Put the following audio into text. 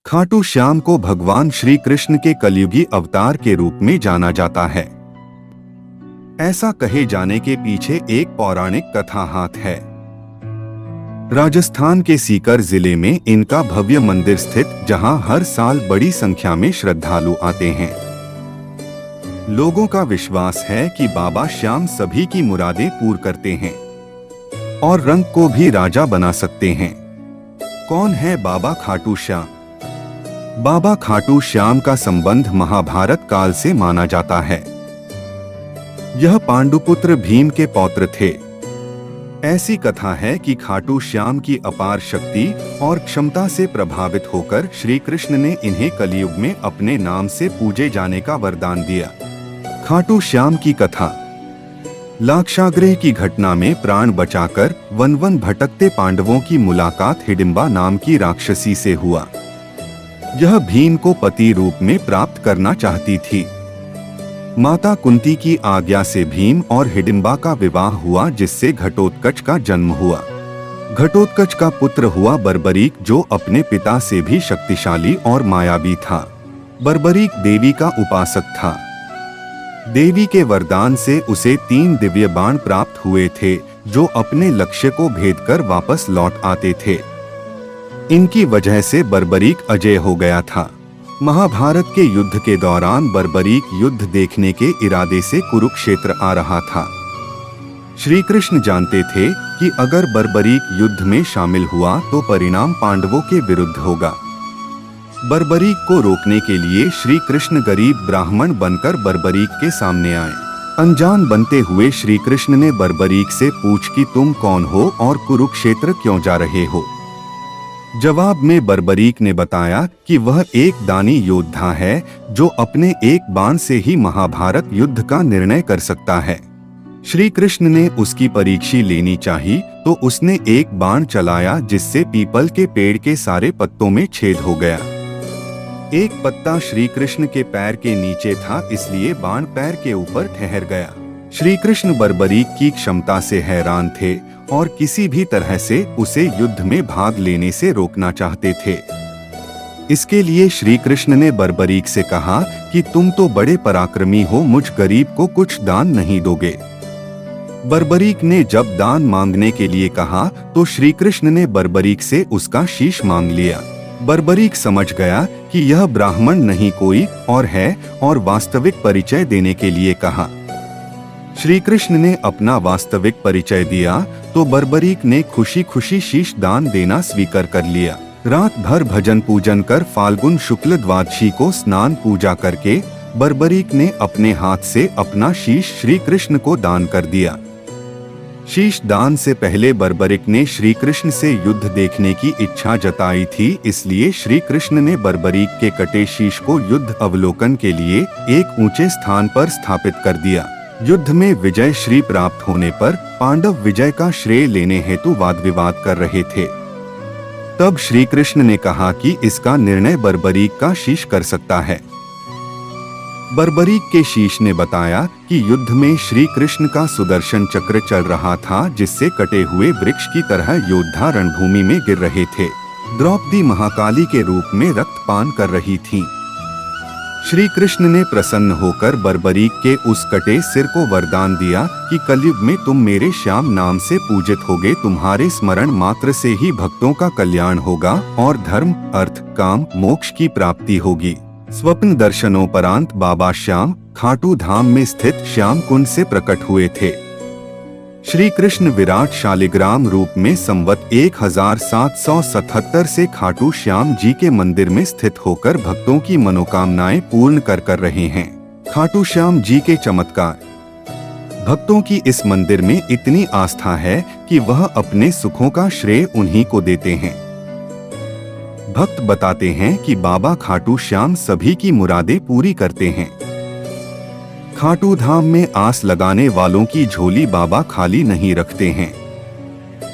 खाटू श्याम को भगवान श्री कृष्ण के कलयुगी अवतार के रूप में जाना जाता है। ऐसा कहे जाने के पीछे एक पौराणिक कथा हाथ है। राजस्थान के सीकर जिले में इनका भव्य मंदिर स्थित, जहां हर साल बड़ी संख्या में श्रद्धालु आते हैं। लोगों का विश्वास है कि बाबा श्याम सभी की मुरादें पूर्ण करते हैं और रंग को भी राजा बना सकते हैं। कौन है बाबा खाटू श्याम? बाबा खाटू श्याम का संबंध महाभारत काल से माना जाता है। यह पांडुपुत्र भीम के पौत्र थे। ऐसी कथा है कि खाटू श्याम की अपार शक्ति और क्षमता से प्रभावित होकर श्री कृष्ण ने इन्हें कलयुग में अपने नाम से पूजे जाने का वरदान दिया। खाटू श्याम की कथा। लाक्षागृह की घटना में प्राण बचाकर वन वन भटकते पांडवों की मुलाकात हिडिंबा नाम की राक्षसी से हुआ। यह भीम को पति रूप में प्राप्त करना चाहती थी। माता कुंती की आज्ञा से भीम और हिडिंबा का विवाह हुआ, जिससे घटोत्कच का जन्म हुआ। घटोत्कच का पुत्र हुआ बर्बरीक, जो अपने पिता से भी शक्तिशाली और मायावी था। बर्बरीक देवी का उपासक था। देवी के वरदान से उसे 3 दिव्य बाण प्राप्त हुए थे, जो अपने लक्ष्य को भेदकर वापस लौट आते थे। इनकी वजह से बर्बरीक अजय हो गया था। महाभारत के युद्ध के दौरान बर्बरीक युद्ध देखने के इरादे से कुरुक्षेत्र आ रहा था। श्री कृष्ण जानते थे कि अगर बर्बरीक युद्ध में शामिल हुआ तो परिणाम पांडवों के विरुद्ध होगा। बर्बरीक को रोकने के लिए श्री कृष्ण गरीब ब्राह्मण बनकर बर्बरीक के सामने आए। अनजान बनते हुए श्री कृष्ण ने बर्बरीक से पूछ कि तुम कौन हो और कुरुक्षेत्र क्यों जा रहे हो। जवाब में बर्बरीक ने बताया कि वह एक दानी योद्धा है, जो अपने एक बाण से ही महाभारत युद्ध का निर्णय कर सकता है। श्री कृष्ण ने उसकी परीक्षा लेनी चाहिए, तो उसने एक बाण चलाया, जिससे पीपल के पेड़ के सारे पत्तों में छेद हो गया। एक पत्ता श्री कृष्ण के पैर के नीचे था, इसलिए बाण पैर के ऊपर ठहर गया। श्री कृष्ण बर्बरीक की क्षमता से हैरान थे और किसी भी तरह से उसे युद्ध में भाग लेने से रोकना चाहते थे। इसके लिए श्री कृष्ण ने बर्बरीक से कहा कि तुम तो बड़े पराक्रमी हो, मुझ गरीब को कुछ दान नहीं दोगे। बर्बरीक ने जब दान मांगने के लिए कहा तो श्री कृष्ण ने बर्बरीक से उसका शीश मांग लिया। बर्बरीक समझ गया कि यह ब्राह्मण नहीं कोई और है, और वास्तविक परिचय देने के लिए कहा। श्री कृष्ण ने अपना वास्तविक परिचय दिया तो बर्बरीक ने खुशी खुशी शीश दान देना स्वीकार कर लिया। रात भर भजन पूजन कर फाल्गुन शुक्ल द्वादशी को स्नान पूजा करके बर्बरीक ने अपने हाथ से अपना शीश श्री कृष्ण को दान कर दिया। शीश दान से पहले बर्बरीक ने श्री कृष्ण से युद्ध देखने की इच्छा जताई थी, इसलिए श्री कृष्ण ने बर्बरीक के कटे शीश को युद्ध अवलोकन के लिए एक ऊंचे स्थान पर स्थापित कर दिया। युद्ध में विजय श्री प्राप्त होने पर पांडव विजय का श्रेय लेने हेतु वाद विवाद कर रहे थे। तब श्री कृष्ण ने कहा कि इसका निर्णय बर्बरीक का शीश कर सकता है। बर्बरीक के शीश ने बताया कि युद्ध में श्री कृष्ण का सुदर्शन चक्र चल रहा था, जिससे कटे हुए वृक्ष की तरह योद्धा रणभूमि में गिर रहे थे। द्रौपदी महाकाली के रूप में रक्तपान कर रही थीं। श्री कृष्ण ने प्रसन्न होकर बर्बरीक के उस कटे सिर को वरदान दिया कि कलयुग में तुम मेरे श्याम नाम से पूजित होगे। तुम्हारे स्मरण मात्र से ही भक्तों का कल्याण होगा और धर्म, अर्थ, काम, मोक्ष की प्राप्ति होगी। स्वप्न दर्शनोपरांत बाबा श्याम खाटू धाम में स्थित श्याम कुंड से प्रकट हुए थे। श्री कृष्ण विराट शालिग्राम रूप में संवत 1777 से खाटू श्याम जी के मंदिर में स्थित होकर भक्तों की मनोकामनाएं पूर्ण कर रहे हैं। खाटू श्याम जी के चमत्कार। भक्तों की इस मंदिर में इतनी आस्था है कि वह अपने सुखों का श्रेय उन्हीं को देते हैं। भक्त बताते हैं कि बाबा खाटू श्याम सभी की मुरादें पूरी करते हैं। खाटू धाम में आस लगाने वालों की झोली बाबा खाली नहीं रखते हैं।